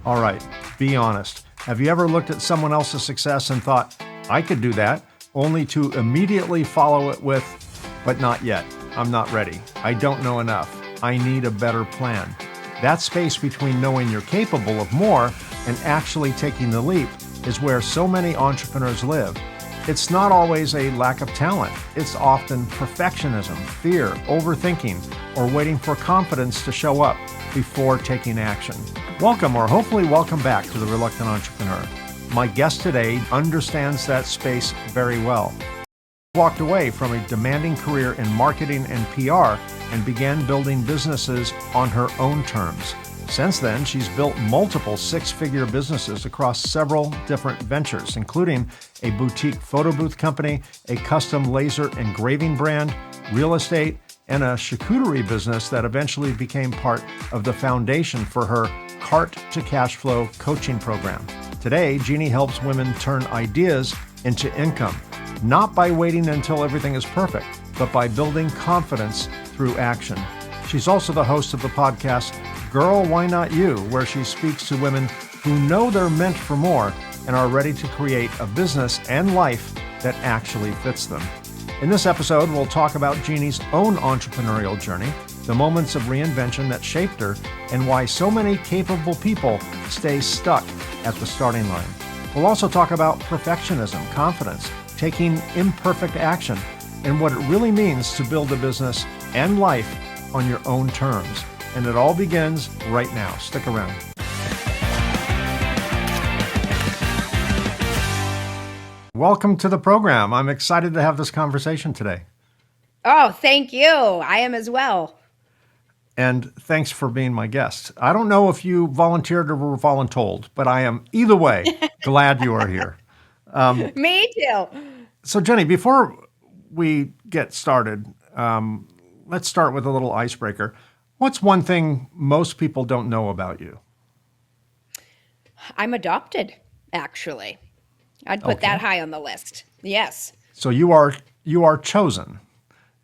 All right, be honest. Have you ever looked at someone else's success and thought, I could do that, only to immediately follow it with, but not yet. I'm not ready. I don't know enough. I need a better plan. That space between knowing you're capable of more and actually taking the leap is where so many entrepreneurs live. It's not always a lack of talent. It's often perfectionism, fear, overthinking, or waiting for confidence to show up before taking action. Welcome, or hopefully welcome back to The Reluctant Entrepreneur. My guest today understands that space very well. She walked away from a demanding career in marketing and PR and began building businesses on her own terms. Since then, she's built multiple six-figure businesses across several different ventures, including a boutique photo booth company, a custom laser engraving brand, real estate, and a charcuterie business that eventually became part of the foundation for her Cart-to-Cashflow coaching program. Today, Jennie helps women turn ideas into income, not by waiting until everything is perfect, but by building confidence through action. She's also the host of the podcast, Girl, Why Not You?, where she speaks to women who know they're meant for more and are ready to create a business and life that actually fits them. In this episode, we'll talk about Jennie's own entrepreneurial journey, the moments of reinvention that shaped her, and why so many capable people stay stuck at the starting line. We'll also talk about perfectionism, confidence, taking imperfect action, and what it really means to build a business and life on your own terms. And it all begins right now. Stick around. Welcome to the program. I'm excited to have this conversation today. Oh, thank you. I am as well. And thanks for being my guest. I don't know if you volunteered or were voluntold, but I am either way glad you are here. Me too. So Jennie, before we get started, let's start with a little icebreaker. What's one thing most people don't know about you? I'm adopted, actually. I'd put that high on the list. Yes. So you are chosen.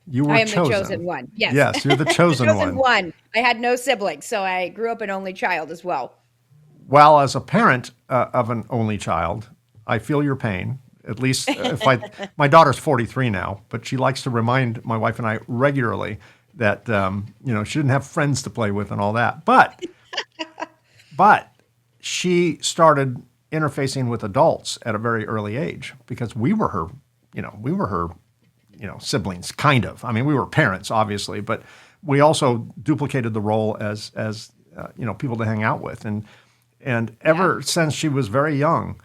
You were I am chosen. the chosen one. Yes. Yes, you're the chosen chosen one. I had no siblings, so I grew up an only child as well. Well, as a parent of an only child, I feel your pain. At least my daughter's 43 now, but she likes to remind my wife and I regularly that she didn't have friends to play with and all that. But she started interfacing with adults at a very early age because we were her siblings, kind of. I mean, we were parents, obviously, but we also duplicated the role as people to hang out with, and ever since she was very young,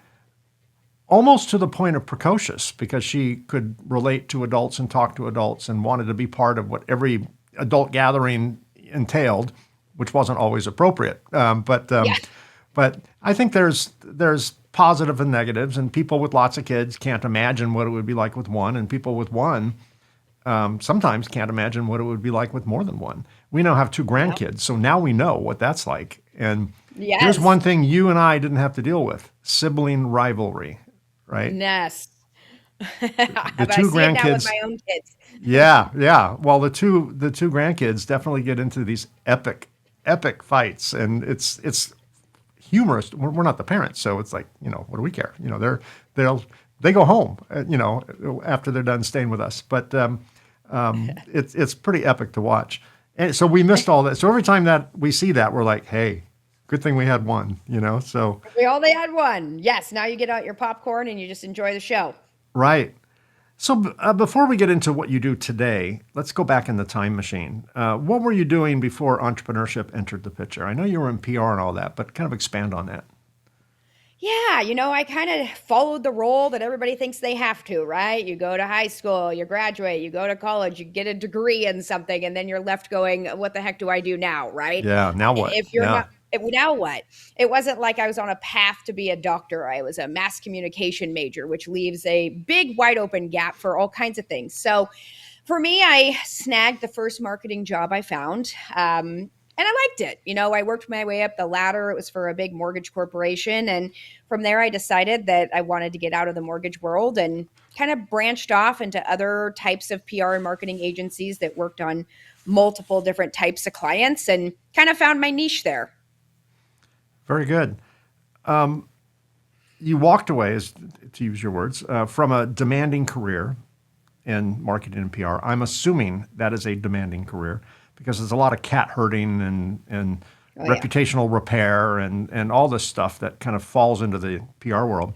almost to the point of precocious, because she could relate to adults and talk to adults and wanted to be part of what every adult gathering entailed, which wasn't always appropriate. But I think there's positive and negatives, and people with lots of kids can't imagine what it would be like with one, and people with one sometimes can't imagine what it would be like with more than one. We now have two grandkids, so now we know what that's like. And here's one thing you and I didn't have to deal with: sibling rivalry, right? Yes. The two grandkids. It now with my own kids. Yeah. Well, the two grandkids definitely get into these epic fights, and it's humorous. We're not the parents, so it's like, what do we care? They go home, after they're done staying with us. But it's pretty epic to watch. And so we missed all that. So every time that we see that, we're like, hey, good thing we had one. So we only had one. Yes. Now you get out your popcorn and you just enjoy the show. Right. So before we get into what you do today, let's go back in the time machine. What were you doing before entrepreneurship entered the picture? I know you were in PR and all that, but kind of expand on that. Yeah, I kind of followed the role that everybody thinks they have to, right? You go to high school, you graduate, you go to college, you get a degree in something, and then you're left going, what the heck do I do now, right? Yeah, now what? If you're not, now what? It wasn't like I was on a path to be a doctor. I was a mass communication major, which leaves a big, wide open gap for all kinds of things. So for me, I snagged the first marketing job I found. And I liked it. I worked my way up the ladder. It was for a big mortgage corporation. And from there, I decided that I wanted to get out of the mortgage world and kind of branched off into other types of PR and marketing agencies that worked on multiple different types of clients and kind of found my niche there. Very good. You walked away, as to use your words, from a demanding career in marketing and PR. I'm assuming that is a demanding career because there's a lot of cat herding and Oh, yeah. reputational repair and all this stuff that kind of falls into the PR world.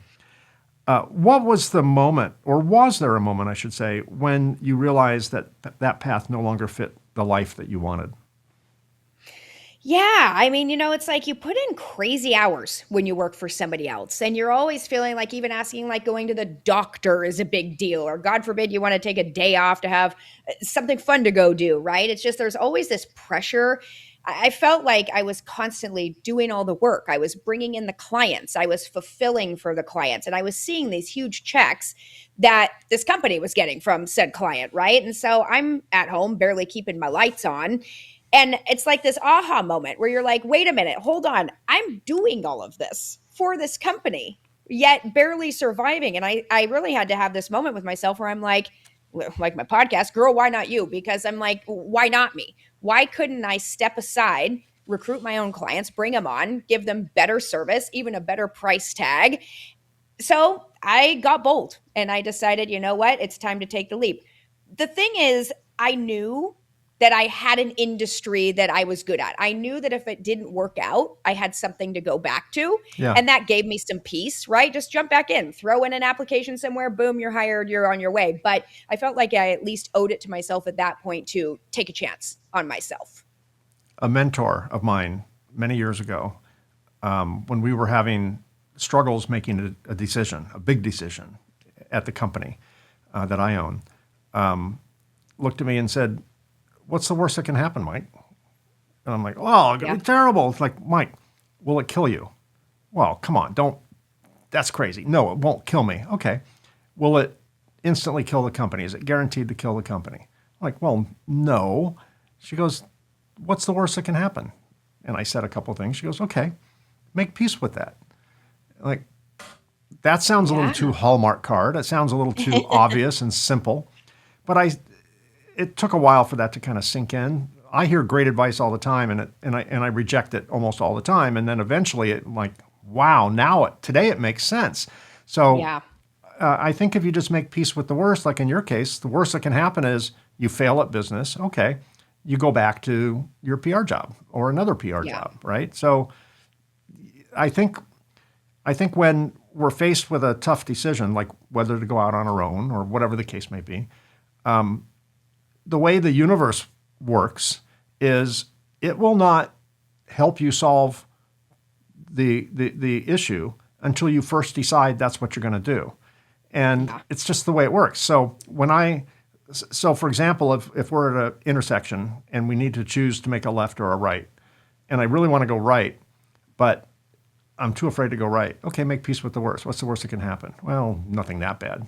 What was the moment, or was there a moment, I should say, when you realized that that path no longer fit the life that you wanted? Yeah, I mean, it's like you put in crazy hours when you work for somebody else, and you're always feeling like even asking, like going to the doctor is a big deal, or God forbid you want to take a day off to have something fun to go do, right? It's just there's always this pressure. I felt like I was constantly doing all the work. I was bringing in the clients, I was fulfilling for the clients, and I was seeing these huge checks that this company was getting from said client, right? And so I'm at home barely keeping my lights on, and it's like this aha moment where you're like, wait a minute, hold on. I'm doing all of this for this company, yet barely surviving. And I really had to have this moment with myself where I'm like my podcast, girl, why not you? Because I'm like, why not me? Why couldn't I step aside, recruit my own clients, bring them on, give them better service, even a better price tag? So I got bold and I decided, you know what? It's time to take the leap. The thing is, I knew that I had an industry that I was good at. I knew that if it didn't work out, I had something to go back to. Yeah. And that gave me some peace, right? Just jump back in, throw in an application somewhere, boom, you're hired, you're on your way. But I felt like I at least owed it to myself at that point to take a chance on myself. A mentor of mine many years ago, when we were having struggles making a decision, a big decision at the company that I own, looked at me and said, "What's the worst that can happen, Mike?" And I'm like, "Oh, it's going to be terrible." It's like, "Mike, will it kill you?" "Well, come on, don't, that's crazy." "No, it won't kill me." "Okay. Will it instantly kill the company? Is it guaranteed to kill the company?" I'm like, "Well, no." She goes, "What's the worst that can happen?" And I said a couple of things. She goes, "Okay, make peace with that." Like, that sounds a little too Hallmark card. It sounds a little too obvious and simple. But it took a while for that to kind of sink in. I hear great advice all the time, and I reject it almost all the time. And then eventually, wow, today it makes sense. So I think if you just make peace with the worst, like in your case, the worst that can happen is you fail at business. Okay, you go back to your PR job or another PR job, right? So I think when we're faced with a tough decision, like whether to go out on our own or whatever the case may be, the way the universe works is it will not help you solve the issue until you first decide that's what you're going to do. And it's just the way it works. So for example, if we're at an intersection and we need to choose to make a left or a right, and I really want to go right, but I'm too afraid to go right. Okay, make peace with the worst. What's the worst that can happen? Well, nothing that bad.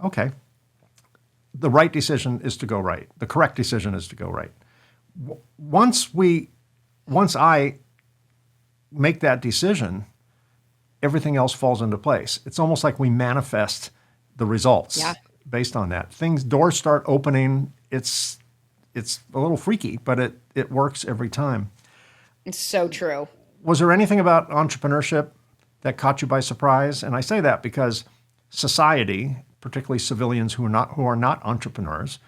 Okay. The right decision is to go right. The correct decision is to go right. Once I make that decision, everything else falls into place. It's almost like we manifest the results based on that. Doors start opening. It's a little freaky, but it works every time. It's so true. Was there anything about entrepreneurship that caught you by surprise? And I say that because society, particularly civilians who are not entrepreneurs,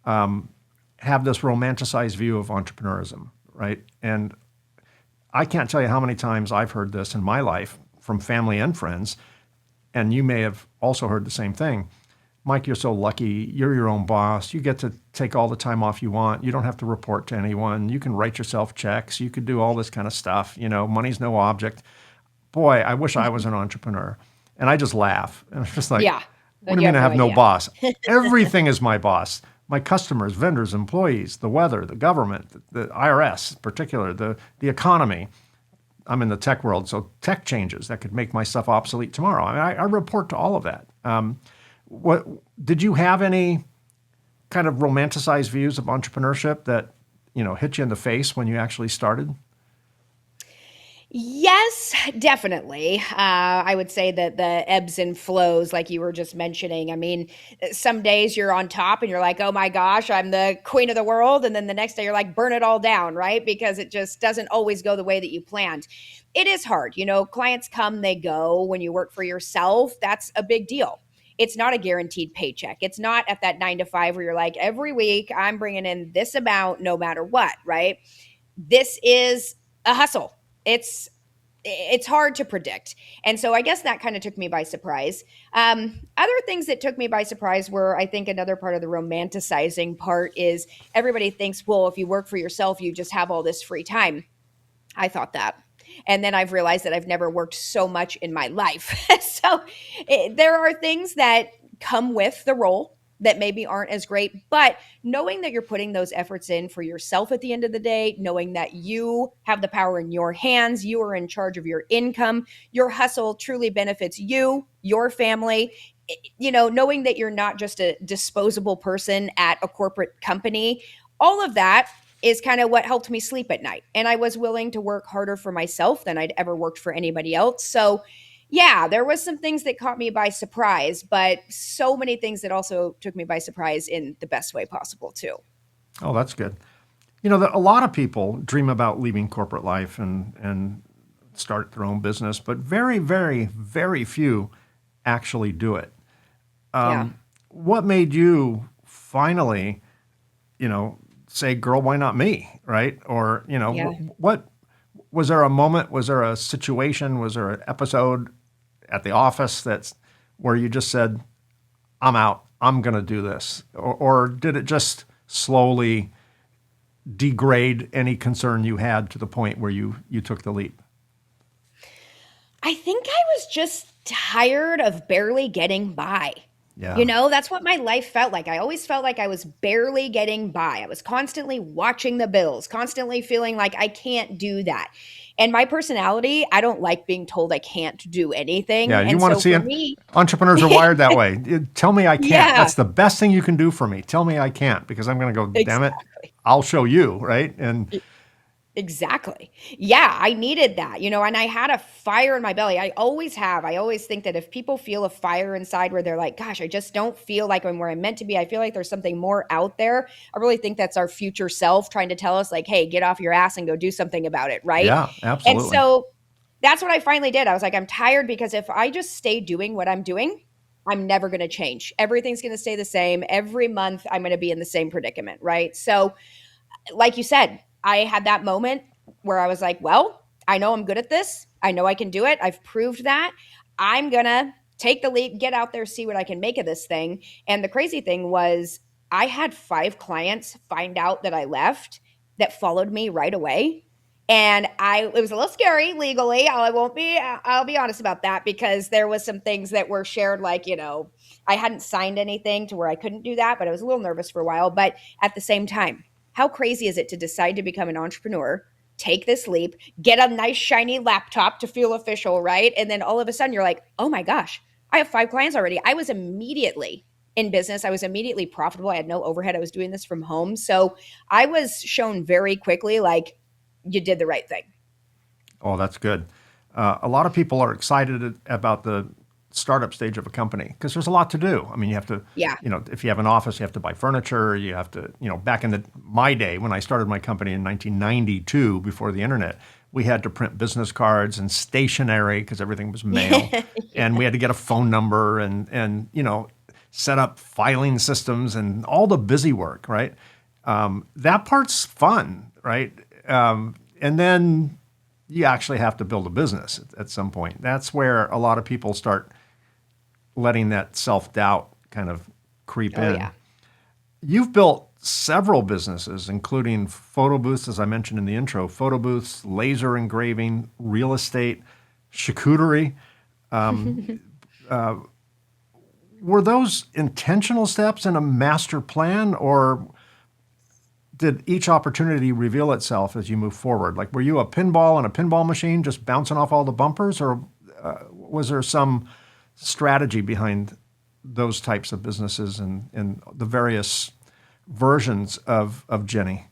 have this romanticized view of entrepreneurism, right? And I can't tell you how many times I've heard this in my life from family and friends, and you may have also heard the same thing. "Mike, you're so lucky. You're your own boss. You get to take all the time off you want. You don't have to report to anyone. You can write yourself checks. You could do all this kind of stuff. Money's no object." Boy, I wish I was an entrepreneur. And I just laugh. And it's just like, what do you mean I have no boss? Everything is my boss. My customers, vendors, employees, the weather, the government, the IRS in particular, the economy. I'm in the tech world, so tech changes that could make my stuff obsolete tomorrow. I mean, I report to all of that. What did you have any kind of romanticized views of entrepreneurship that hit you in the face when you actually started? Yes, definitely. I would say that the ebbs and flows, like you were just mentioning. I mean, some days you're on top and you're like, oh my gosh, I'm the queen of the world. And then the next day you're like, burn it all down, right? Because it just doesn't always go the way that you planned. It is hard. Clients come, they go. When you work for yourself, that's a big deal. It's not a guaranteed paycheck. It's not at that 9 to 5 where you're like, every week I'm bringing in this amount no matter what, right? This is a hustle. It's hard to predict. And so I guess that kind of took me by surprise. Other things that took me by surprise were, I think, another part of the romanticizing part is everybody thinks, well, if you work for yourself, you just have all this free time. I thought that. And then I've realized that I've never worked so much in my life. There are things that come with the role that maybe aren't as great, but knowing that you're putting those efforts in for yourself at the end of the day, knowing that you have the power in your hands, you are in charge of your income, your hustle truly benefits you, your family, knowing that you're not just a disposable person at a corporate company, all of that is kind of what helped me sleep at night. And I was willing to work harder for myself than I'd ever worked for anybody else. So, yeah, there was some things that caught me by surprise, but so many things that also took me by surprise in the best way possible too. Oh, that's good. A lot of people dream about leaving corporate life and start their own business, but very, very, very few actually do it. Yeah. What made you finally, say, girl, why not me? Right? Or, Yeah. what was there a moment? Was there a situation? Was there an episode at the office that's where you just said, I'm out, I'm going to do this? Or did it just slowly degrade any concern you had to the point where you took the leap? I think I was just tired of barely getting by. Yeah. That's what my life felt like. I always felt like I was barely getting by. I was constantly watching the bills, constantly feeling like I can't do that. And my personality, I don't like being told I can't do Yeah, anything. you And want to so see for it. me, Entrepreneurs are wired that way. Tell me I can't. yeah, That's the best thing you can do for me. Tell me I can't, because I'm going to go, damn it, exactly. I'll show you, right? And Exactly. Yeah, I needed that, and I had a fire in my belly. I always have. I always think that if people feel a fire inside where they're like, gosh, I just don't feel like I'm where I'm meant to be. I feel like there's something more out there. I really think that's our future self trying to tell us, like, hey, get off your ass and go do something about it. Right. yeah, And absolutely. so that's what I finally did. I was like, I'm tired because if I just stay doing what I'm doing, I'm never going to change. Everything's going to stay the same. Every month, I'm going to be in the same predicament. Right. So, like you said, I had that moment where I was like, well, I know I'm good at this. I know I can do it. I've proved that. I'm going to take the leap, get out there, see what I can make of this thing. And the crazy thing was, I had 5 clients find out that I left that followed me right away. And it was a little scary legally. I'll be honest about that because there was some things that were shared, like, I hadn't signed anything to where I couldn't do that, but I was a little nervous for a while. But at the same time, how crazy is it to decide to become an entrepreneur, take this leap, get a nice shiny laptop to feel official, right? And then all of a sudden you're like, oh my gosh, I have 5 clients already. I was immediately in business. I was immediately profitable. I had no overhead. I was doing this from home. So I was shown very quickly, like, you did the right thing. Oh, that's good. A lot of people are excited about the startup stage of a company because there's a lot to do. I mean, you have to, Yeah. if you have an office, you have to buy furniture. You have to, back in my day when I started my company in 1992, before the internet, we had to print business cards and stationery because everything was mail, and we had to get a phone number and set up filing systems and all the busy work. Right, that part's fun, right? And then you actually have to build a business at some point. That's where a lot of people start letting that self-doubt kind of creep in. Yeah. You've built several businesses, including photo booths, as I mentioned in the intro, photo booths, laser engraving, real estate, charcuterie. Were those intentional steps in a master plan, or did each opportunity reveal itself as you move forward? Like, were you a pinball in a pinball machine just bouncing off all the bumpers, or was there some strategy behind those types of businesses and the various versions of Jennie?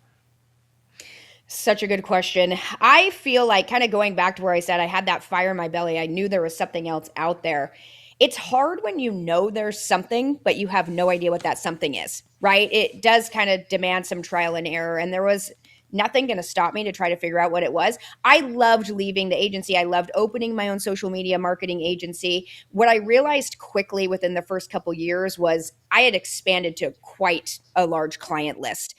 Such a good question. I feel like, kind of going back to where I said I had that fire in my belly, I knew there was something else out there. It's hard when you know there's something, but you have no idea what that something is, right? It does kind of demand some trial and error. And there was nothing going to stop me to try to figure out what it was. I loved leaving the agency. I loved opening my own social media marketing agency. What I realized quickly within the first couple years was I had expanded to quite a large client list.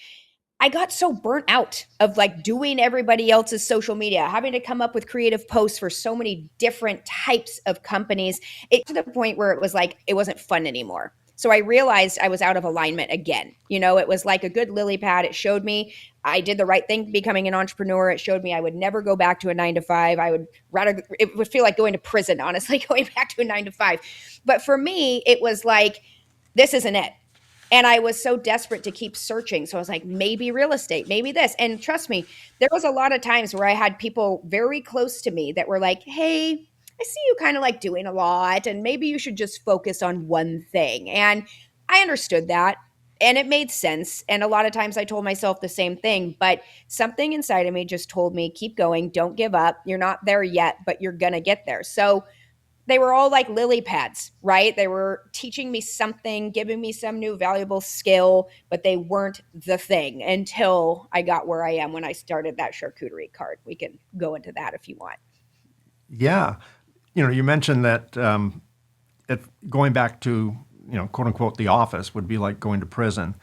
I got so burnt out of like doing everybody else's social media, having to come up with creative posts for so many different types of companies. It to the point where it was like it wasn't fun anymore. So I realized I was out of alignment again. It was like a good lily pad. It showed me I did the right thing becoming an entrepreneur. It showed me I would never go back to a 9 to 5. I would rather, it would feel like going to prison, honestly, going back to a 9 to 5. But for me, it was like, this isn't it. And I was so desperate to keep searching. So I was like, maybe real estate, maybe this. And trust me, there was a lot of times where I had people very close to me that were like, hey, I see you kind of like doing a lot, and maybe you should just focus on one thing. And I understood that. And it made sense. And a lot of times I told myself the same thing, but something inside of me just told me, keep going, don't give up. You're not there yet, but you're going to get there. So they were all like lily pads, right? They were teaching me something, giving me some new valuable skill, but they weren't the thing until I got where I am when I started that charcuterie cart. We can go into that if you want. Yeah. You mentioned that if going back to, quote unquote, the office would be like going to prison.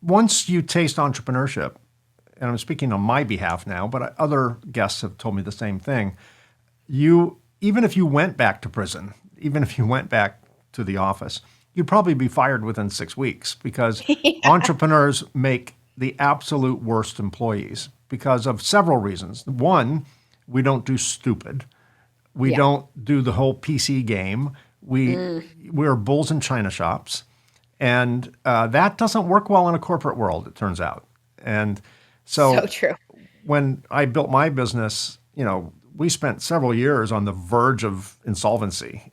Once you taste entrepreneurship, and I'm speaking on my behalf now, but other guests have told me the same thing. Even if you went back to prison, even if you went back to the office, you'd probably be fired within 6 weeks because entrepreneurs make the absolute worst employees because of several reasons. One, we don't do stupid. We Yeah. don't do the whole PC game. We're bulls in china shops. And that doesn't work well in a corporate world, it turns out. And So so true. when I built my business, we spent several years on the verge of insolvency.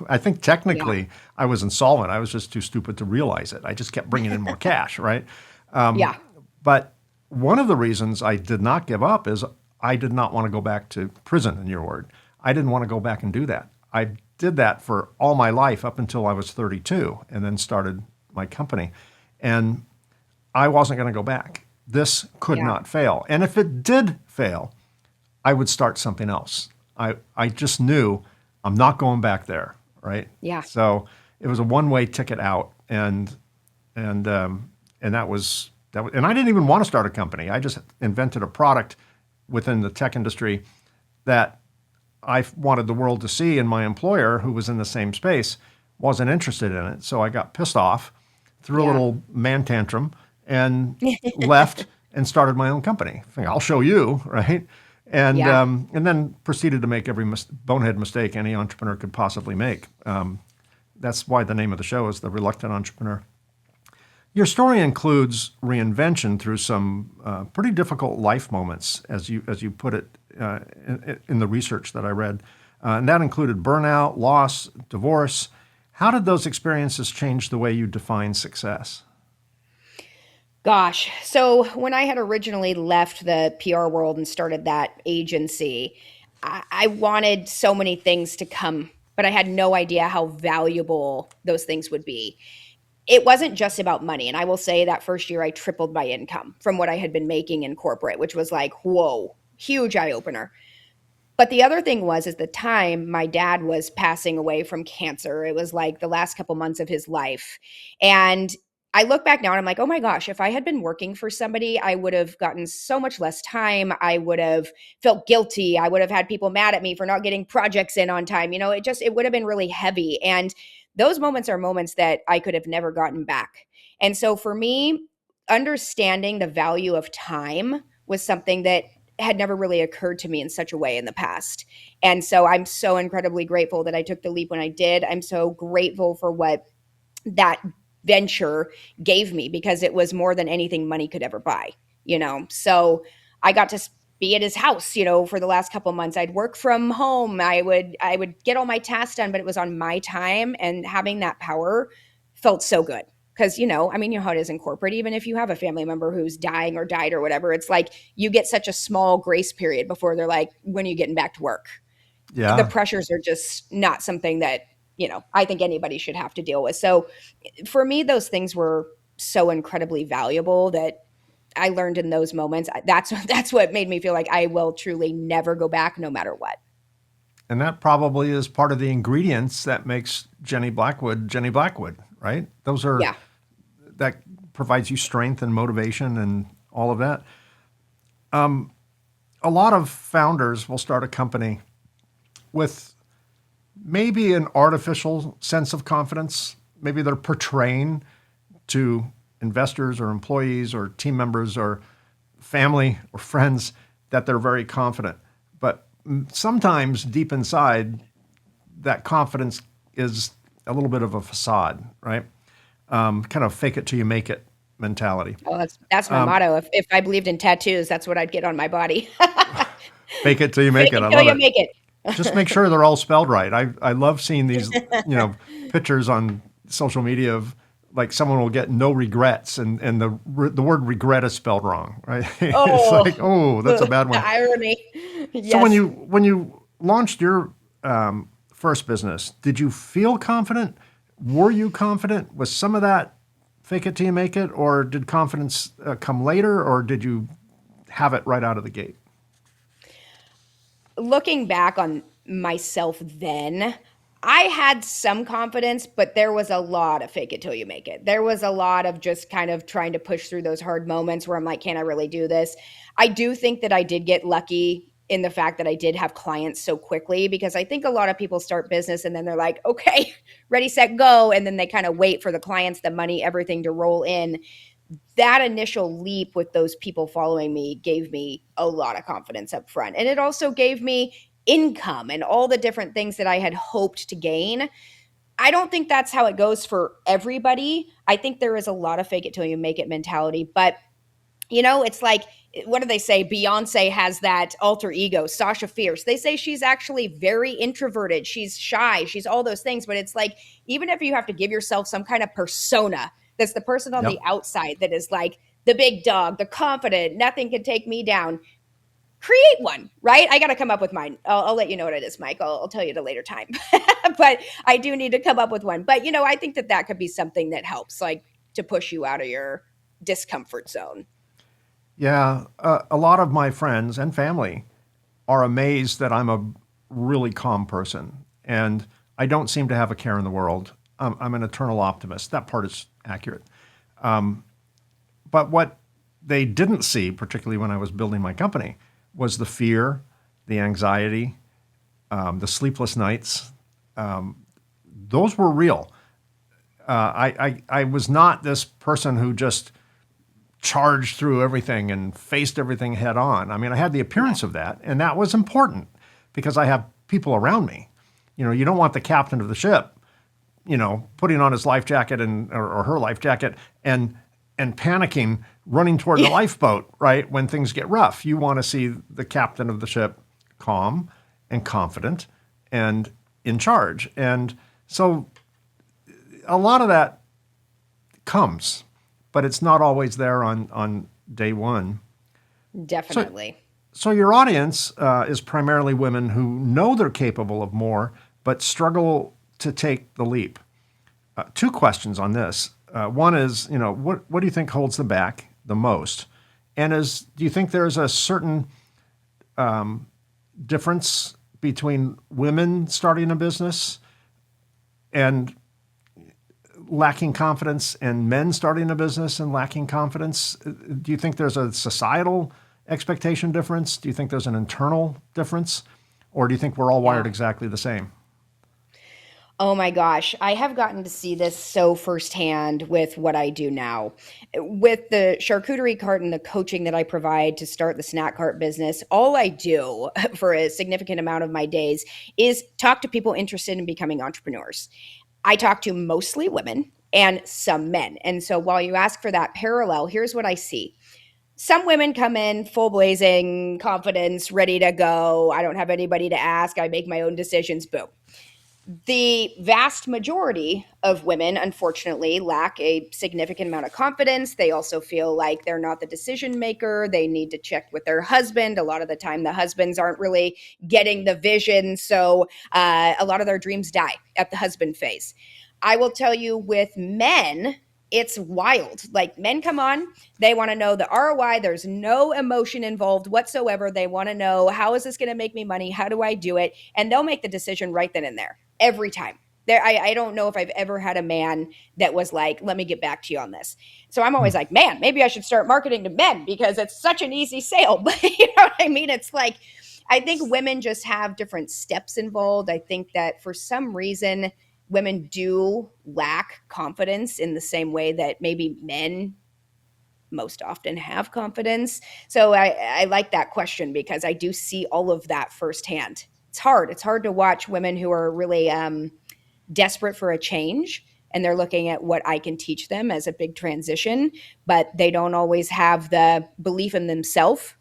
I think Yeah. technically I was insolvent. I was just too stupid to realize it. I just kept bringing in more cash, right? Yeah. But one of the reasons I did not give up is I did not want to go back to prison, in your word. I didn't want to go back and do that. I did that for all my life up until I was 32 and then started my company. And I wasn't going to go back. This could Yeah. not fail. And if it did fail, I would start something else. I just knew I'm not going back there, right? Yeah. So it was a one-way ticket out, and that was that. And I didn't even want to start a company. I just invented a product within the tech industry that I wanted the world to see, and my employer, who was in the same space, wasn't interested in it. So I got pissed off, threw a Yeah. little man tantrum, and left and started my own company. Think, I'll show you, right? Yeah. And then proceeded to make every bonehead mistake any entrepreneur could possibly make. That's why the name of the show is The Reluctant Entrepreneur. Your story includes reinvention through some pretty difficult life moments, as you put it in the research that I read, and that included burnout, loss, divorce. How did those experiences change the way you define success? Gosh. So when I had originally left the PR world and started that agency, I wanted so many things to come, but I had no idea how valuable those things would be. It wasn't just about money. And I will say that first year I tripled my income from what I had been making in corporate, which was like, whoa, huge eye opener. But the other thing was, at the time, my dad was passing away from cancer. It was like the last couple months of his life. And I look back now and I'm like, oh my gosh, if I had been working for somebody, I would have gotten so much less time. I would have felt guilty. I would have had people mad at me for not getting projects in on time. It would have been really heavy. And those moments are moments that I could have never gotten back. And so for me, understanding the value of time was something that had never really occurred to me in such a way in the past. And so I'm so incredibly grateful that I took the leap when I did. I'm so grateful for what that venture gave me because it was more than anything money could ever buy. So I got to be at his house, for the last couple of months. I'd work from home. I would get all my tasks done, but it was on my time, and having that power felt so good. Because, I mean, you know how it is in corporate, even if you have a family member who's dying or died or whatever, it's like you get such a small grace period before they're like, when are you getting back to work? The Yeah. pressures are just not something that, I think anybody should have to deal with. So for me, those things were so incredibly valuable that I learned in those moments. That's what made me feel like I will truly never go back no matter what. And that probably is part of the ingredients that makes Jennie Blackwood, right? Those are, Yeah. that provides you strength and motivation and all of that. A lot of founders will start a company with maybe an artificial sense of confidence. Maybe they're portraying to investors or employees or team members or family or friends that they're very confident. But sometimes deep inside, that confidence is a little bit of a facade, right? Kind of fake it till you make it mentality. Oh, that's my motto. If I believed in tattoos, that's what I'd get on my body. Fake it till you make Fake it. it I till love you it. make it. Just make sure they're all spelled right. I love seeing these, pictures on social media of like someone will get no regrets and the word regret is spelled wrong, right? It's Oh, like, oh, that's a bad the one. irony. So when Yes. you launched your first business, did you feel confident? Were you confident? Was some of that fake it till you make it, or did confidence come later, or did you have it right out of the gate? Looking back on myself then, I had some confidence, but there was a lot of fake it till you make it. There was a lot of just kind of trying to push through those hard moments where I'm like, can I really do this? I do think that I did get lucky in the fact that I did have clients so quickly, because I think a lot of people start business and then they're like, okay, ready, set, go. And then they kind of wait for the clients, the money, everything to roll in. That initial leap with those people following me gave me a lot of confidence up front. And it also gave me income and all the different things that I had hoped to gain. I don't think that's how it goes for everybody. I think there is a lot of fake it till you make it mentality, but it's like, what do they say? Beyonce has that alter ego, Sasha Fierce. They say she's actually very introverted. She's shy. She's all those things. But it's like, even if you have to give yourself some kind of persona that's the person on the Yep. outside that is like the big dog, the confident, nothing can take me down, create one, right? I got to come up with mine. I'll let you know what it is, Mike. I'll tell you at a later time. But I do need to come up with one. But, I think that could be something that helps, like to push you out of your discomfort zone. Yeah, a lot of my friends and family are amazed that I'm a really calm person, and I don't seem to have a care in the world. I'm an eternal optimist. That part is accurate. But what they didn't see, particularly when I was building my company, was the fear, the anxiety, the sleepless nights. Those were real. I was not this person who just charged through everything and faced everything head on. I mean, I had the appearance of that, and that was important because I have people around me. You don't want the captain of the ship, putting on his life jacket or her life jacket and panicking, running toward the lifeboat, right? When things get rough, you want to see the captain of the ship calm and confident and in charge. And so a lot of that comes, but it's not always there on day one. Definitely. So your audience is primarily women who know they're capable of more, but struggle to take the leap. Two questions on this. One is, what do you think holds them back the most? And do you think there's a certain difference between women starting a business and lacking confidence and men starting a business and lacking confidence? Do you think there's a societal expectation difference? Do you think there's an internal difference? Or do you think we're all wired exactly the same? Oh my gosh, I have gotten to see this so firsthand with what I do now. With the charcuterie cart and the coaching that I provide to start the snack cart business, all I do for a significant amount of my days is talk to people interested in becoming entrepreneurs. I talk to mostly women and some men. And so while you ask for that parallel, here's what I see. Some women come in full blazing, confidence, ready to go. I don't have anybody to ask. I make my own decisions. Boom. The vast majority of women, unfortunately, lack a significant amount of confidence. They also feel like they're not the decision maker. They need to check with their husband. A lot of the time, the husbands aren't really getting the vision. So a lot of their dreams die at the husband phase. I will tell you with men, it's wild. Like men come on, they want to know the ROI. There's no emotion involved whatsoever. They want to know, how is this going to make me money? How do I do it? And they'll make the decision right then and there every time. I don't know if I've ever had a man that was like, let me get back to you on this. So I'm always like, man, maybe I should start marketing to men because it's such an easy sale. But you know what I mean? It's like, I think women just have different steps involved. I think that for some reason, women do lack confidence in the same way that maybe men most often have confidence. So I like that question because I do see all of that firsthand. It's hard. It's hard to watch women who are really desperate for a change and they're looking at what I can teach them as a big transition, but they don't always have the belief in themselves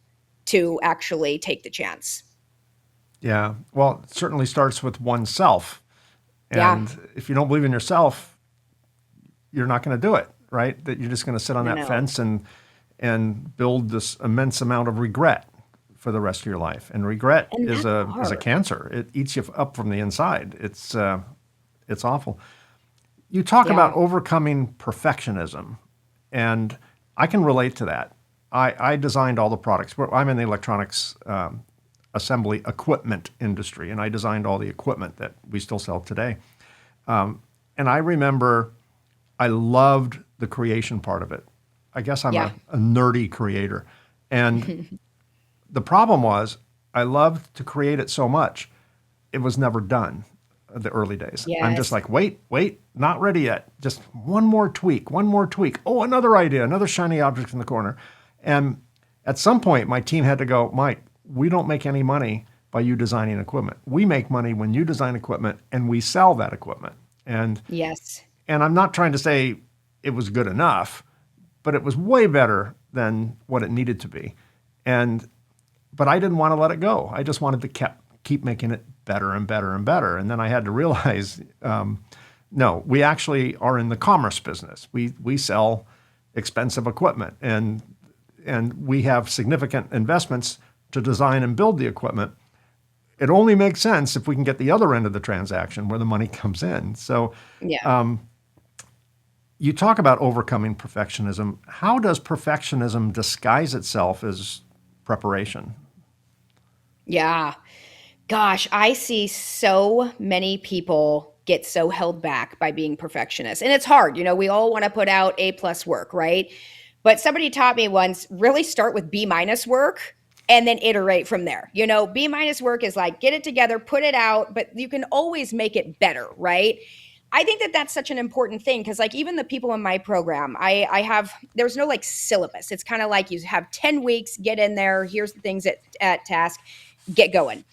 to actually take the chance. Yeah. Well, it certainly starts with oneself. Yeah. And if you don't believe in yourself, you're not going to do it, right? That you're just going to sit on that fence and build this immense amount of regret for the rest of your life. And regret is a cancer. It eats you up from the inside. It's awful. You talk about overcoming perfectionism, and I can relate to that. I designed all the products. I'm in the electronics assembly equipment industry, and I designed all the equipment that we still sell today. And I remember I loved the creation part of it. I guess I'm a nerdy creator. And the problem was I loved to create it so much, it was never done the early days. Yes. I'm just like, wait, not ready yet. Just one more tweak. Oh, another idea, another shiny object in the corner. And at some point, my team had to go, Mike, we don't make any money by you designing equipment. We make money when you design equipment and we sell that equipment. And yes. And I'm not trying to say it was good enough, but it was way better than what it needed to be. But I didn't want to let it go. I just wanted to keep making it better and better and better. And then I had to realize, no, we actually are in the commerce business. We sell expensive equipment, and we have significant investments to design and build the equipment. It only makes sense if we can get the other end of the transaction where the money comes in. So you talk about overcoming perfectionism. How does perfectionism disguise itself as preparation? Yeah. Gosh, I see so many people get so held back by being perfectionists. And it's hard. You know, we all want to put out A+ work, right? But somebody taught me once, really start with B- work and then iterate from there. You know, B- work is like, get it together, put it out, but you can always make it better, right? I think that that's such an important thing because, like, even the people in my program, there's no like syllabus. It's kind of like you have 10 weeks, get in there. Here's the things at task, get going.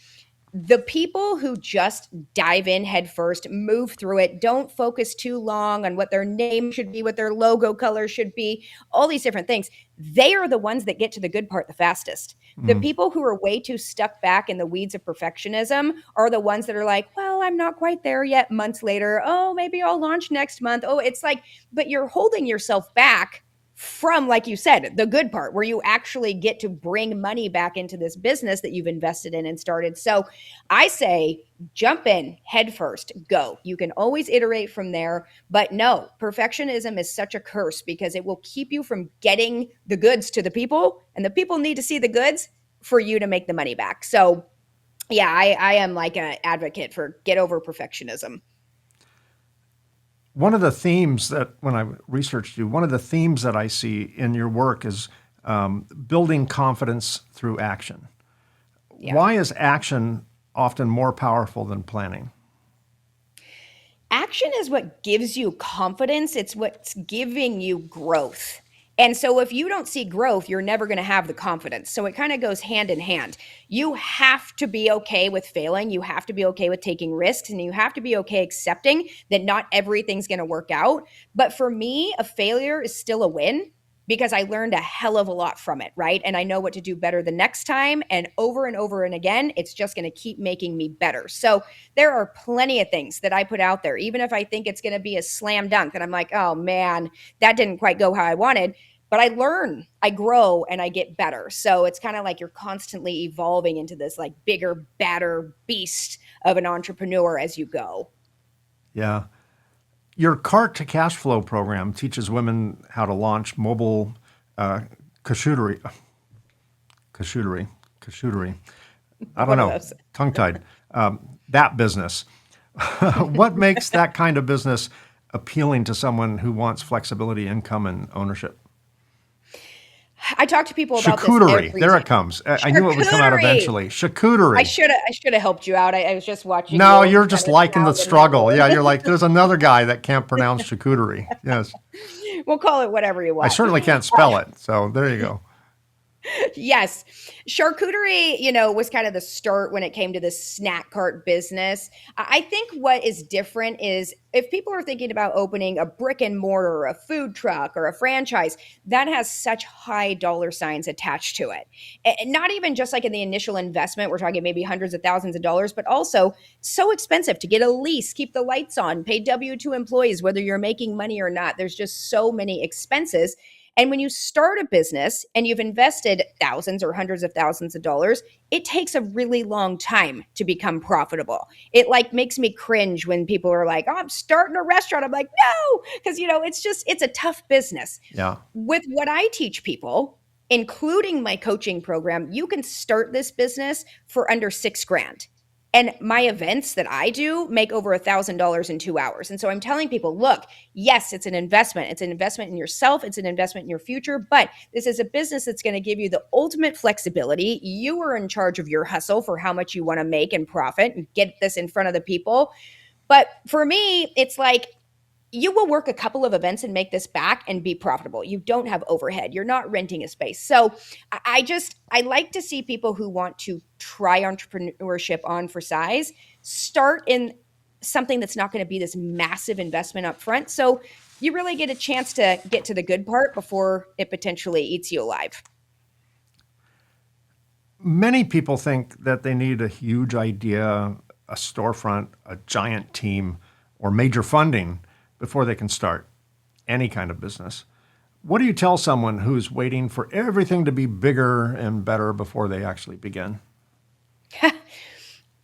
The people who just dive in head first, move through it, don't focus too long on what their name should be, what their logo color should be, all these different things, they are the ones that get to the good part the fastest. The people who are way too stuck back in the weeds of perfectionism are the ones that are like, well, I'm not quite there yet. Months later, oh, maybe I'll launch next month. Oh, it's like, but you're holding yourself back from, like you said, the good part where you actually get to bring money back into this business that you've invested in and started. So I say, jump in head first, go. You can always iterate from there. But no, perfectionism is such a curse because it will keep you from getting the goods to the people, and the people need to see the goods for you to make the money back. So yeah, I am like an advocate for get over perfectionism. One of the themes that, when I researched you, one of the themes that I see in your work is building confidence through action. Yeah. Why is action often more powerful than planning? Action is what gives you confidence. It's what's giving you growth. And so if you don't see growth, you're never going to have the confidence. So it kind of goes hand in hand. You have to be okay with failing. You have to be okay with taking risks, and you have to be okay accepting that not everything's going to work out. But for me, a failure is still a win because I learned a hell of a lot from it, right? And I know what to do better the next time. And over and again, it's just going to keep making me better. So there are plenty of things that I put out there, even if I think it's going to be a slam dunk and I'm like, oh man, that didn't quite go how I wanted. But I learn, I grow, and I get better. So it's kind of like you're constantly evolving into this like bigger, badder beast of an entrepreneur as you go. Yeah. Your Cart-to-Cashflow program teaches women how to launch mobile charcuterie. I don't know, tongue-tied. That business. What makes that kind of business appealing to someone who wants flexibility, income, and ownership? I talk to people about charcuterie. this. There it comes. I knew it would come out eventually. Charcuterie. I should have helped you out. I was just watching. No, you're just liking the struggle. Yeah, you're like, there's another guy that can't pronounce charcuterie. Yes. We'll call it whatever you want. I certainly can't spell it. So there you go. Yes. Charcuterie, was kind of the start when it came to the snack cart business. I think what is different is if people are thinking about opening a brick and mortar, a food truck, or a franchise, that has such high dollar signs attached to it. And not even just like in the initial investment, we're talking maybe hundreds of thousands of dollars, but also so expensive to get a lease, keep the lights on, pay W-2 employees, whether you're making money or not. There's just so many expenses. And when you start a business and you've invested thousands or hundreds of thousands of dollars, it takes a really long time to become profitable. It like makes me cringe when people are like, oh, I'm starting a restaurant. I'm like, no, because, it's a tough business. Yeah. With what I teach people, including my coaching program, you can start this business for under $6,000. And my events that I do make over $1,000 in 2 hours. And so I'm telling people, look, yes, it's an investment. It's an investment in yourself. It's an investment in your future. But this is a business that's going to give you the ultimate flexibility. You are in charge of your hustle for how much you want to make and profit and get this in front of the people. But for me, it's like, you will work a couple of events and make this back and be profitable. You don't have overhead. You're not renting a space. So I like to see people who want to try entrepreneurship on for size, start in something that's not going to be this massive investment up front. So you really get a chance to get to the good part before it potentially eats you alive. Many people think that they need a huge idea, a storefront, a giant team, or major funding before they can start any kind of business. What do you tell someone who's waiting for everything to be bigger and better before they actually begin?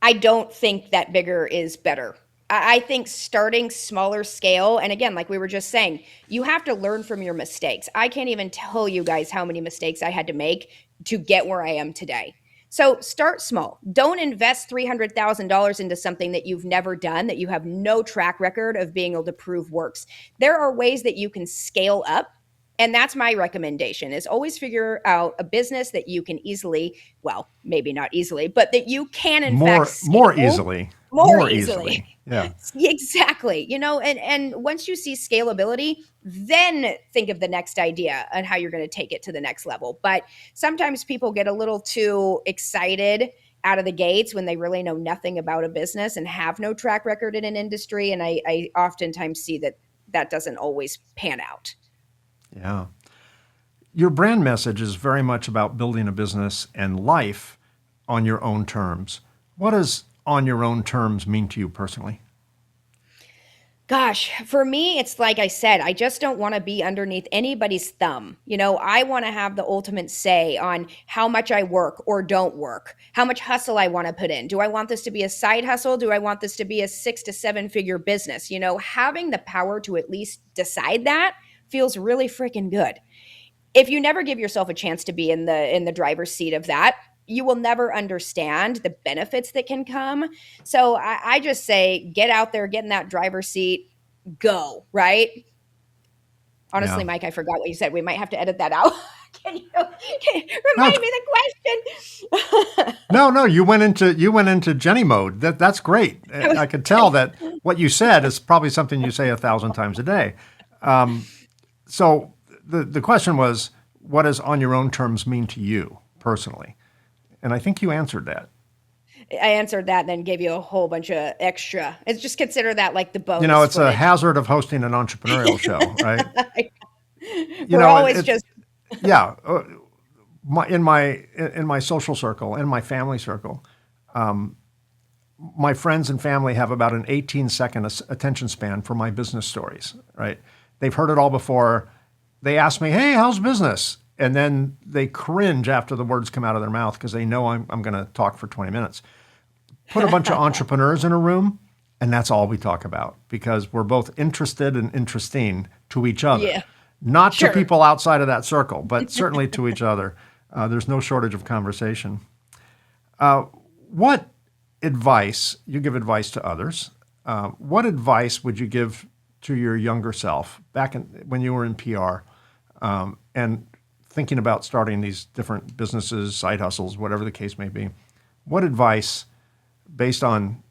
I don't think that bigger is better. I think starting smaller scale, and again, like we were just saying, you have to learn from your mistakes. I can't even tell you guys how many mistakes I had to make to get where I am today. So start small. Don't invest $300,000 into something that you've never done, that you have no track record of being able to prove works. There are ways that you can scale up. And that's my recommendation, is always figure out a business that you can easily, well, maybe not easily, but that you can in fact scale. More easily. Yeah. Exactly. And once you see scalability, then think of the next idea and how you're going to take it to the next level. But sometimes people get a little too excited out of the gates when they really know nothing about a business and have no track record in an industry. And I oftentimes see that doesn't always pan out. Yeah. Your brand message is very much about building a business and life on your own terms. What does on your own terms mean to you personally? Gosh, for me, it's like I said, I just don't want to be underneath anybody's thumb. I want to have the ultimate say on how much I work or don't work, how much hustle I want to put in. Do I want this to be a side hustle? Do I want this to be a 6 to 7 figure business? Having the power to at least decide that feels really freaking good. If you never give yourself a chance to be in the driver's seat of that, you will never understand the benefits that can come. So I just say, get out there, get in that driver's seat, go, right? Honestly, yeah. Mike, I forgot what you said. We might have to edit that out. Can you remind me the question? No, you went into Jennie mode. That's great. I could tell that what you said is probably something you say 1,000 times a day. So the question was, what does on your own terms mean to you personally? And I think you answered that. I answered that and then gave you a whole bunch of extra. It's just consider that like the bonus. It's footage. A hazard of hosting an entrepreneurial show, right? We're always just Yeah, in my social circle, in my family circle, my friends and family have about an 18-second attention span for my business stories, right? They've heard it all before. They ask me, hey, how's business? And then they cringe after the words come out of their mouth because they know I'm going to talk for 20 minutes. Put a bunch of entrepreneurs in a room, and that's all we talk about because we're both interested and interesting to each other. Yeah, Not to sure. people outside of that circle, but certainly to each other. There's no shortage of conversation. What advice, you give advice to others, what advice would you give to your younger self when you were in PR and thinking about starting these different businesses, side hustles, whatever the case may be? What advice, based on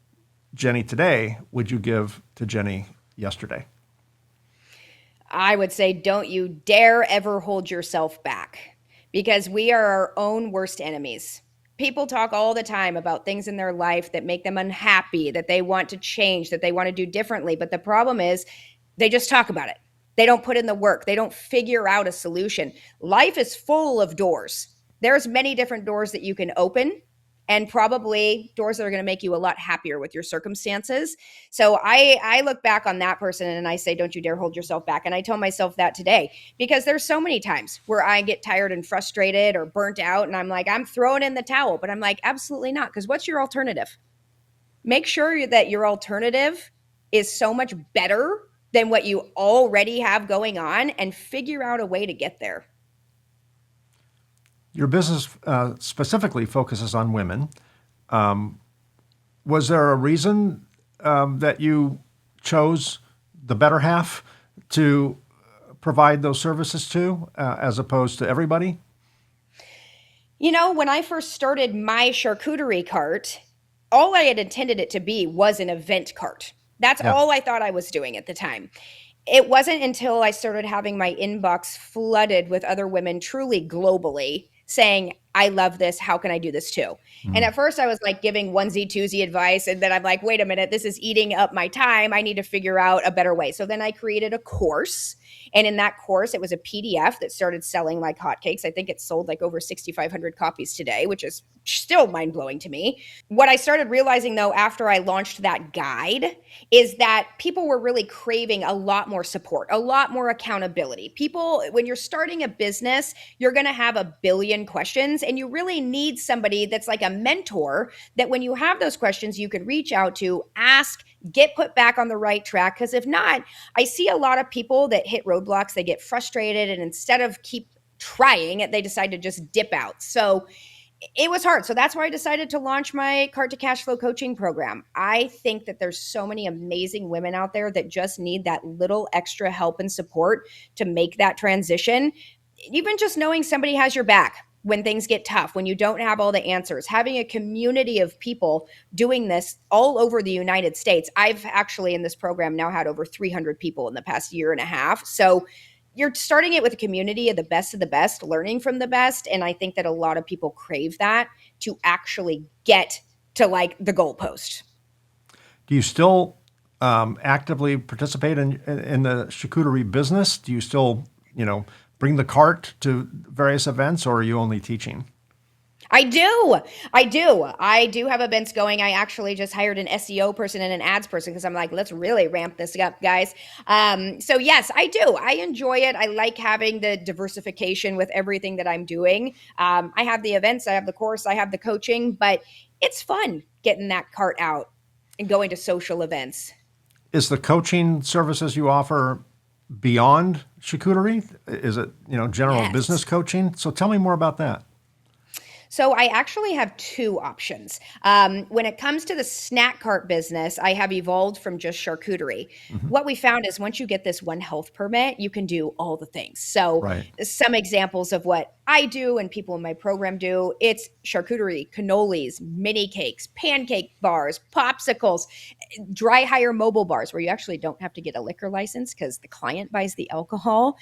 Jennie today, would you give to Jennie yesterday? I would say, don't you dare ever hold yourself back because we are our own worst enemies. People talk all the time about things in their life that make them unhappy, that they want to change, that they want to do differently. But the problem is they just talk about it. They don't put in the work. They don't figure out a solution. Life is full of doors. There's many different doors that you can open and probably doors that are going to make you a lot happier with your circumstances. So I look back on that person and I say, don't you dare hold yourself back. And I tell myself that today because there's so many times where I get tired and frustrated or burnt out. And I'm like, I'm throwing in the towel, but I'm like, absolutely not. Because what's your alternative? Make sure that your alternative is so much better than what you already have going on and figure out a way to get there. Your business specifically focuses on women. Was there a reason that you chose the better half to provide those services to, as opposed to everybody? You know, when I first started my charcuterie cart, all I had intended it to be was an event cart. That's Yeah. all I thought I was doing at the time. It wasn't until I started having my inbox flooded with other women truly globally saying, I love this. How can I do this too? And Mm. at first I was like giving onesie twosie advice. And then I'm like, wait a minute, this is eating up my time. I need to figure out a better way. So then I created a course. And in that course, it was a PDF that started selling like hotcakes. I think it sold like over 6,500 copies today, which is still mind blowing to me. What I started realizing though, after I launched that guide, is that people were really craving a lot more support, a lot more accountability. People, when you're starting a business, you're going to have a billion questions, and you really need somebody that's like a mentor that when you have those questions, you can reach out to, ask, get put back on the right track. Because if not, I see a lot of people that hit roadblocks, they get frustrated, and instead of keep trying, they decide to just dip out. So it was hard. So that's why I decided to launch my Cart-to-Cashflow coaching program. I think that there's so many amazing women out there that just need that little extra help and support to make that transition. Even just knowing somebody has your back when things get tough, when you don't have all the answers, having a community of people doing this all over the United States. I've actually in this program now had over 300 people in the past year and a half. So you're starting it with a community of the best, learning from the best. And I think that a lot of people crave that to actually get to like the goalpost. Do you still actively participate in the charcuterie business? Do you still, bring the cart to various events, or are you only teaching? I do. I do have events going. I actually just hired an SEO person and an ads person because I'm like, let's really ramp this up, guys. So yes, I do. I enjoy it. I like having the diversification with everything that I'm doing. I have the events, I have the course, I have the coaching, but it's fun getting that cart out and going to social events. Is the coaching services you offer beyond charcuterie? Is it, general Yes. business coaching? So tell me more about that. So I actually have two options. When it comes to the snack cart business, I have evolved from just charcuterie. Hmm. What we found is once you get this one health permit, you can do all the things. So Right. some examples of what I do and people in my program do, it's charcuterie, cannolis, mini cakes, pancake bars, popsicles, dry hire mobile bars where you actually don't have to get a liquor license because the client buys the alcohol.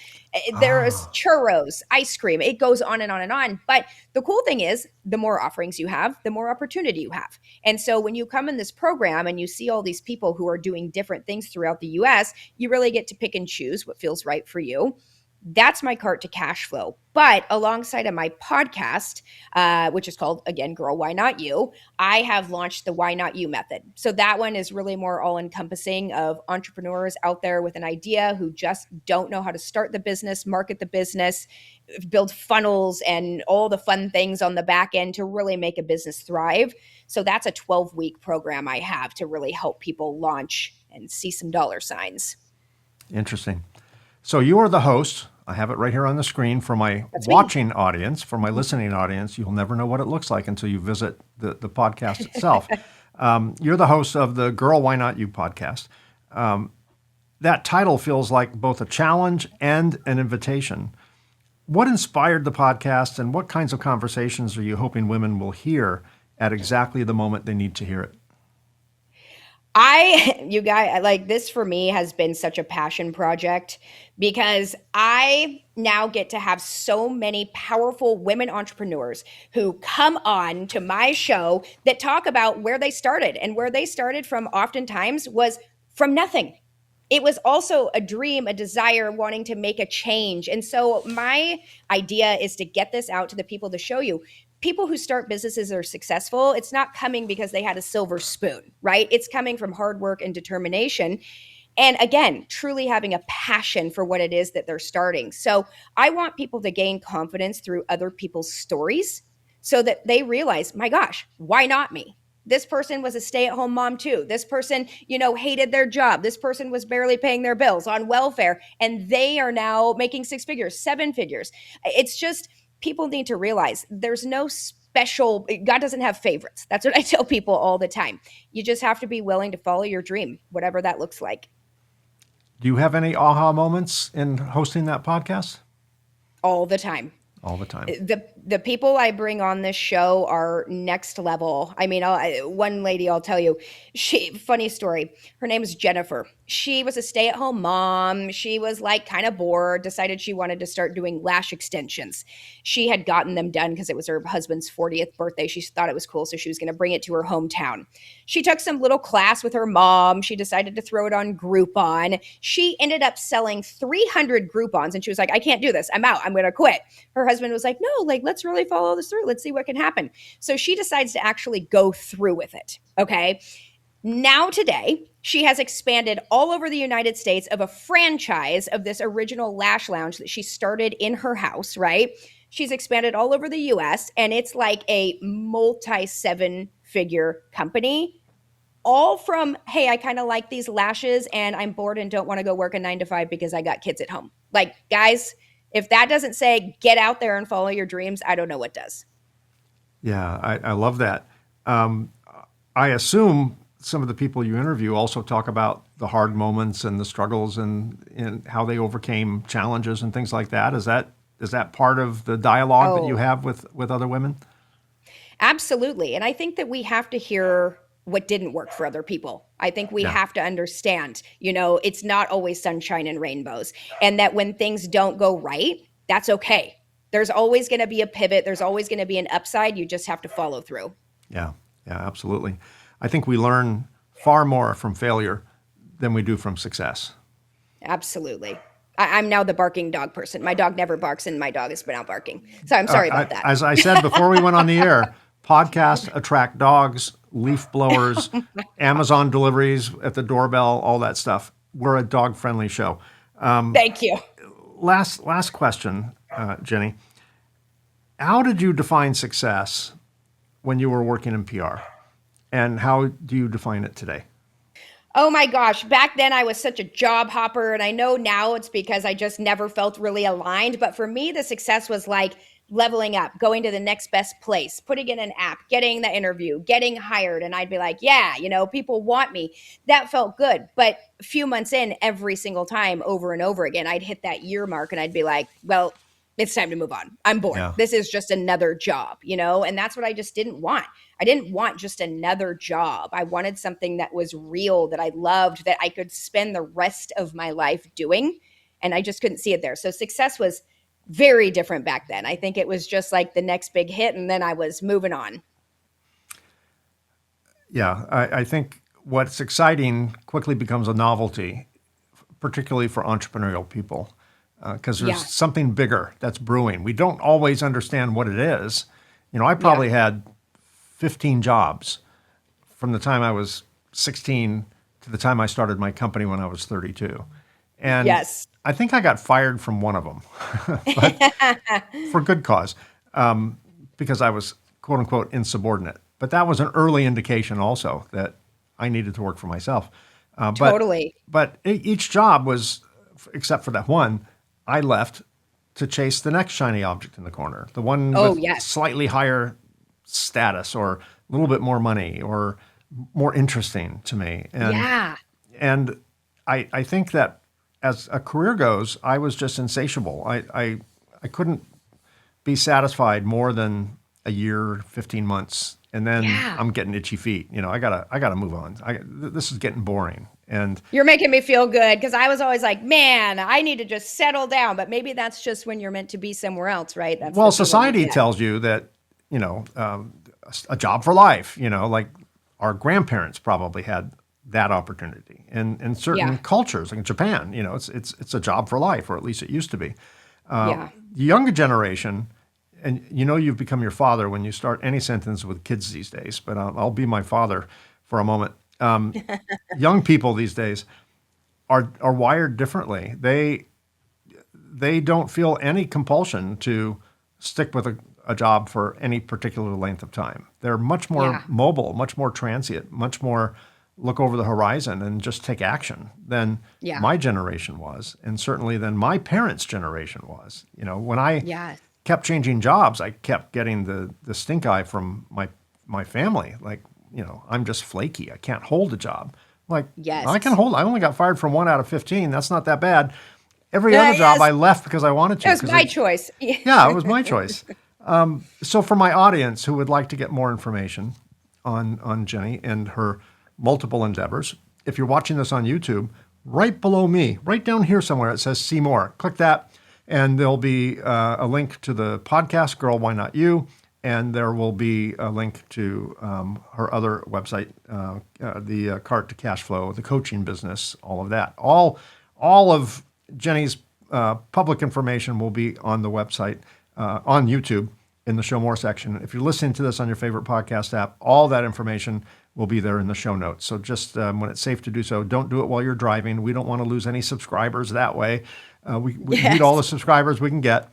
There's Ah, churros, ice cream. It goes on and on and on. But the cool thing is, the more offerings you have, the more opportunity you have. And so when you come in this program and you see all these people who are doing different things throughout the US, you really get to pick and choose what feels right for you. That's my cart to cash flow. But alongside of my podcast, which is called, again, Girl, Why Not You, I have launched the Why Not You method. So that one is really more all encompassing of entrepreneurs out there with an idea who just don't know how to start the business, market the business, build funnels and all the fun things on the back end to really make a business thrive. So that's a 12-week program I have to really help people launch and see some dollar signs. Interesting. So you are the host. I have it right here on the screen for my That's me. watching audience. For my listening audience, you'll never know what it looks like until you visit the podcast itself. You're the host of the Girl, Why Not You podcast. That title feels like both a challenge and an invitation. What inspired the podcast, and what kinds of conversations are you hoping women will hear at exactly the moment they need to hear it? You guys, like this for me has been such a passion project because I now get to have so many powerful women entrepreneurs who come on to my show that talk about where they started, and where they started from oftentimes was from nothing. It was also a dream, a desire, wanting to make a change. And so my idea is to get this out to the people to show you people who start businesses are successful. It's not coming because they had a silver spoon, right? It's coming from hard work and determination. And again, truly having a passion for what it is that they're starting. So I want people to gain confidence through other people's stories so that they realize, my gosh, why not me? This person was a stay-at-home mom too. This person, hated their job. This person was barely paying their bills on welfare, and they are now making 6 figures, 7 figures. It's just people need to realize there's no special, God doesn't have favorites. That's what I tell people all the time. You just have to be willing to follow your dream, whatever that looks like. Do you have any aha moments in hosting that podcast? All the time. All the time. The people I bring on this show are next level. I mean, one lady I'll tell you, funny story. Her name is Jennifer. She was a stay-at-home mom. She was like kind of bored, decided she wanted to start doing lash extensions. She had gotten them done because it was her husband's 40th birthday. She thought it was cool, so she was going to bring it to her hometown. She took some little class with her mom. She decided to throw it on Groupon. She ended up selling 300 Groupons, and she was like, I can't do this. I'm out. I'm going to quit. Her husband was like, no, like, let's really follow this through. Let's see what can happen. So she decides to actually go through with it. Okay. Now today, she has expanded all over the United States of a franchise of this original lash lounge that she started in her house, right? She's expanded all over the US, and it's like a multi-7-figure company. All from, hey, I kind of like these lashes and I'm bored and don't want to go work a 9 to 5 because I got kids at home. Like, guys, if that doesn't say get out there and follow your dreams, I don't know what does. Yeah, I love that. I assume some of the people you interview also talk about the hard moments and the struggles and how they overcame challenges and things like that. Is that part of the dialogue that you have with other women? Absolutely. And I think that we have to hear what didn't work for other people. I think we have to understand, it's not always sunshine and rainbows, and that when things don't go right, that's okay. There's always going to be a pivot. There's always going to be an upside. You just have to follow through. Yeah, absolutely. I think we learn far more from failure than we do from success. Absolutely. I'm now the barking dog person. My dog never barks, and my dog has been out barking. So I'm sorry about that. As I said before we went on the air, podcasts attract dogs, leaf blowers, Amazon deliveries at the doorbell, all that stuff. We're a dog-friendly show. Thank you. Last question, Jennie. How did you define success when you were working in PR? And how do you define it today? Oh my gosh, back then I was such a job hopper, and I know now it's because I just never felt really aligned. But for me, the success was like leveling up, going to the next best place, putting in an app, getting the interview, getting hired. And I'd be like, yeah, people want me. That felt good. But a few months in, every single time over and over again, I'd hit that year mark and I'd be like, well, it's time to move on. I'm bored. Yeah. This is just another job, and that's what I just didn't want. I didn't want just another job. I wanted something that was real, that I loved, that I could spend the rest of my life doing. And I just couldn't see it there. So success was very different back then. I think it was just like the next big hit, and then I was moving on. Yeah, I think what's exciting quickly becomes a novelty, particularly for entrepreneurial people. because there's Yeah. something bigger that's brewing. We don't always understand what it is. I probably had 15 jobs from the time I was 16 to the time I started my company when I was 32. And Yes. I think I got fired from one of them, but for good cause, because I was quote unquote insubordinate. But that was an early indication also that I needed to work for myself. Totally. But each job was, except for that one, I left to chase the next shiny object in the corner, the one Oh, with yes. slightly higher status or a little bit more money or more interesting to me. Yeah. And I think that as a career goes, I was just insatiable. I couldn't be satisfied more than a year, 15 months, and then Yeah. I'm getting itchy feet. I gotta move on. This is getting boring. And You're making me feel good because I was always like, man, I need to just settle down. But maybe that's just when you're meant to be somewhere else, right? That's well, the feeling you society get. tells you that a job for life. Like our grandparents probably had that opportunity, and in certain Yeah. cultures, like in Japan, it's a job for life, or at least it used to be. Yeah. The younger generation, and you've become your father when you start any sentence with kids these days, but I'll be my father for a moment. Young people these days are wired differently. They don't feel any compulsion to stick with a job for any particular length of time. They're much more Yeah. mobile, much more transient, much more look over the horizon and just take action than Yeah. my generation was, and certainly than my parents' generation was. When I Yes. kept changing jobs, I kept getting the stink eye from my family. Like, I'm just flaky. I can't hold a job. Like, Yes. I can hold. I only got fired from 1 out of 15. That's not that bad. Every other job Yes. I left because I wanted to. It was 'cause my choice. yeah, it was my choice. So for my audience who would like to get more information on Jennie and her multiple endeavors, if you're watching this on YouTube, right below me, right down here somewhere, it says see more. Click that, and there'll be a link to the podcast, Girl, Why Not You? And there will be a link to her other website, the Cart-to-Cashflow, the coaching business, all of that. All of Jennie's public information will be on the website, on YouTube, in the Show More section. If you're listening to this on your favorite podcast app, all that information will be there in the show notes. So just when it's safe to do so, don't do it while you're driving. We don't want to lose any subscribers that way. We need all the subscribers we can get.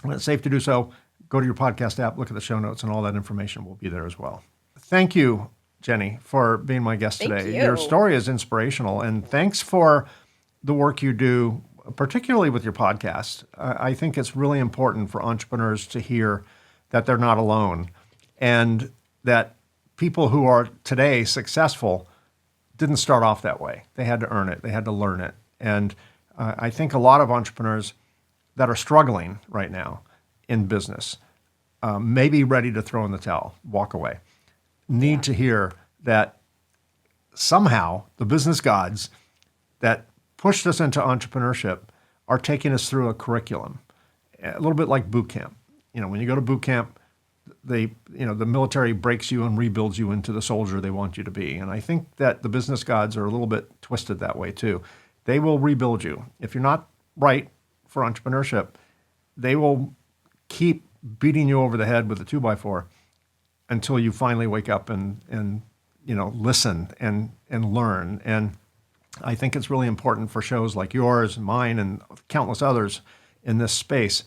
When it's safe to do so, go to your podcast app, look at the show notes, and all that information will be there as well. Thank you, Jennie, for being my guest Thank today. you. Your story is inspirational, and thanks for the work you do, particularly with your podcast. I think it's really important for entrepreneurs to hear that they're not alone, and that people who are today successful didn't start off that way. They had to earn it. They had to learn it. And I think a lot of entrepreneurs that are struggling right now in business, may be ready to throw in the towel, walk away, need to hear that somehow the business gods that pushed us into entrepreneurship are taking us through a curriculum, a little bit like boot camp. When you go to boot camp, the military breaks you and rebuilds you into the soldier they want you to be. And I think that the business gods are a little bit twisted that way too. They will rebuild you. If you're not right for entrepreneurship, they will keep beating you over the head with a 2x4 until you finally wake up and listen and learn. And I think it's really important for shows like yours, mine, and countless others in this space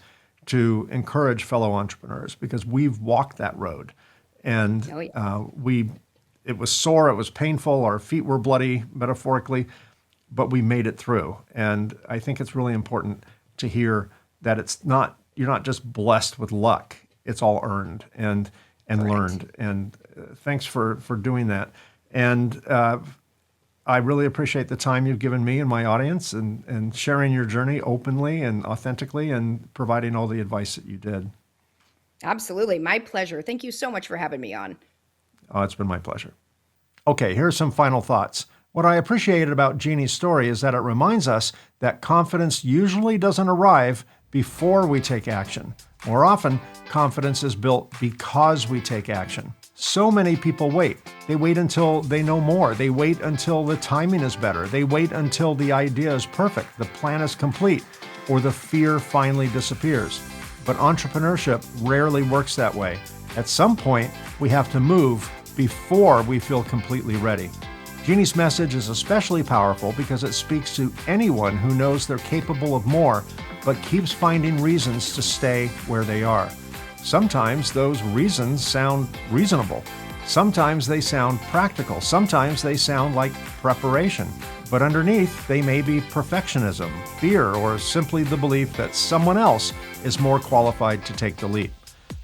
to encourage fellow entrepreneurs, because we've walked that road, and it was sore, it was painful, our feet were bloody, metaphorically, but we made it through. And I think it's really important to hear that you're not just blessed with luck; it's all earned and learned. And thanks for doing that. And I really appreciate the time you've given me and my audience, and sharing your journey openly and authentically, and providing all the advice that you did. Absolutely. My pleasure. Thank you so much for having me on. Oh, it's been my pleasure. Okay, here's some final thoughts. What I appreciated about Jennie's story is that it reminds us that confidence usually doesn't arrive before we take action. More often, confidence is built because we take action. So many people wait. They wait until they know more. They wait until the timing is better. They wait until the idea is perfect, the plan is complete. or the fear finally disappears. But entrepreneurship rarely works that way. At some point, we have to move before we feel completely ready. Jennie's message is especially powerful because it speaks to anyone who knows they're capable of more, but keeps finding reasons to stay where they are. Sometimes those reasons sound reasonable. Sometimes they sound practical. Sometimes they sound like preparation. But underneath, they may be perfectionism, fear, or simply the belief that someone else is more qualified to take the leap.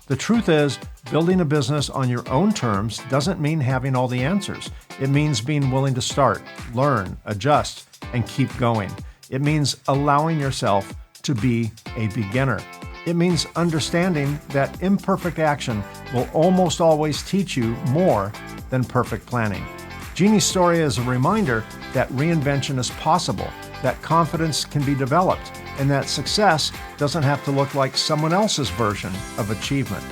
The truth is, building a business on your own terms doesn't mean having all the answers. It means being willing to start, learn, adjust, and keep going. It means allowing yourself to be a beginner. It means understanding that imperfect action will almost always teach you more than perfect planning. Jennie's story is a reminder that reinvention is possible, that confidence can be developed, and that success doesn't have to look like someone else's version of achievement.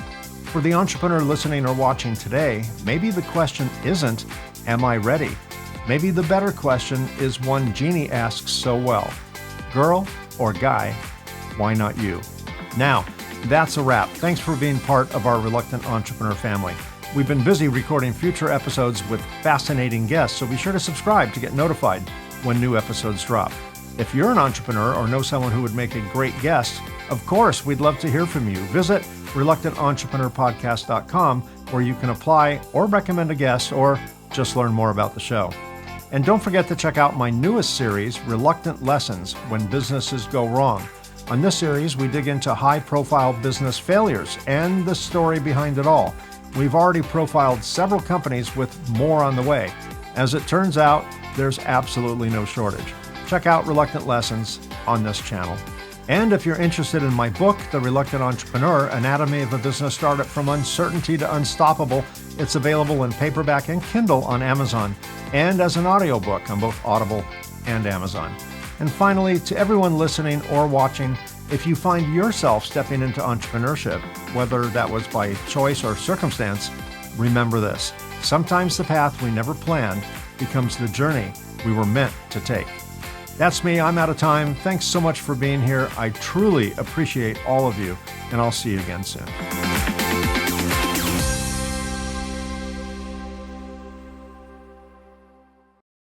For the entrepreneur listening or watching today, maybe the question isn't, am I ready? Maybe the better question is one Jennie asks so well. Girl or guy, why not you? Now, that's a wrap. Thanks for being part of our Reluctant Entrepreneur family. We've been busy recording future episodes with fascinating guests, so be sure to subscribe to get notified when new episodes drop. If you're an entrepreneur or know someone who would make a great guest, of course, we'd love to hear from you. Visit reluctantentrepreneur.podcast.com where you can apply or recommend a guest or just learn more about the show. And don't forget to check out my newest series, Reluctant Lessons When Businesses Go Wrong. On this series, we dig into high-profile business failures and the story behind it all. We've already profiled several companies with more on the way. As it turns out, there's absolutely no shortage. Check out Reluctant Lessons on this channel. And if you're interested in my book, The Reluctant Entrepreneur, Anatomy of a Business Startup from Uncertainty to Unstoppable, it's available in paperback and Kindle on Amazon, and as an audiobook on both Audible and Amazon. And finally, to everyone listening or watching, if you find yourself stepping into entrepreneurship, whether that was by choice or circumstance, remember this. Sometimes the path we never planned becomes the journey we were meant to take. That's me. I'm out of time. Thanks so much for being here. I truly appreciate all of you, and I'll see you again soon.